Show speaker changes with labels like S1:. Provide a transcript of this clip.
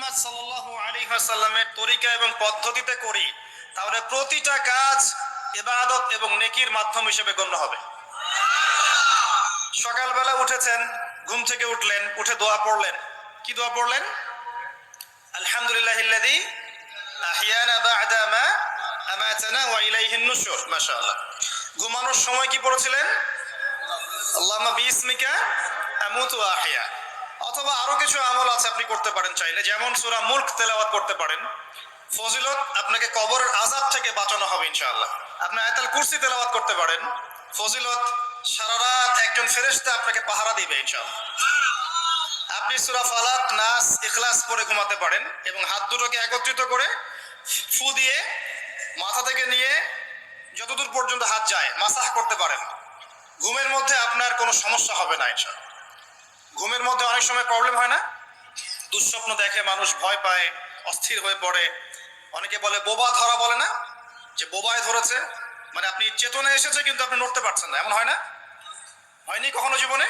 S1: মুহাম্মদ সাল্লাল্লাহু আলাইহি ওয়াসাল্লামের তরিকা এবং পদ্ধতিতে করি, তাহলে প্রতিটা কাজ ইবাদত এবং নেকির মাধ্যম হিসেবে গণ্য হবে। সকালবেলা উঠেছেন, ঘুম থেকে উঠলেন, উঠে দোয়া পড়লেন। কি দোয়া পড়লেন? আলহামদুলিল্লাহিল্লাযী আহইয়ানা বা'দা মা আমাতানা ওয়া ইলাইহিন নুশুর। মাশাআল্লাহ। ঘুমানোর সময় কি পড়েছিলেন? আল্লাহুম্মা বিইসমিকা আমুতু ওয়া আহইয়া। অথবা আরো কিছু আমল আছে আপনি করতে পারেন চাইলে, যেমন সূরা মুলক তেলাওয়াত করতে পারেন। ফজিলত, আপনাকে কবরের আযাব থেকে বাঁচানো হবে ইনশাআল্লাহ। আপনি আয়াতুল কুরসি তেলাওয়াত করতে পারেন। ফজিলত, সারা রাত একজন ফেরেশতা আপনাকে পাহারা দিবে ইনশাআল্লাহ। আপনি সূরা ফালাক, নাস, ইখলাস পড়ে ঘুমাতে পারেন এবং হাত দুটোকে একত্রিত করে ফু দিয়ে মাথা থেকে নিয়ে যতদূর পর্যন্ত হাত যায় মাসাহ করতে পারেন। ঘুমের মধ্যে আপনার কোনো সমস্যা হবে না ইনশাআল্লাহ। ঘুমের মধ্যে অনেক সময় প্রবলেম হয় না? দুঃস্বপ্ন দেখে, মানুষ ভয় পায়, অস্থির হয়ে পড়ে। অনেকে বলে বোবা ধরা, বলে না যে বোবায় ধরেছে, মানে আপনি চেতনা এসেছে কিন্তু আপনি নড়তে পারছেন না, এমন হয় না? হয়নি কখনো জীবনে?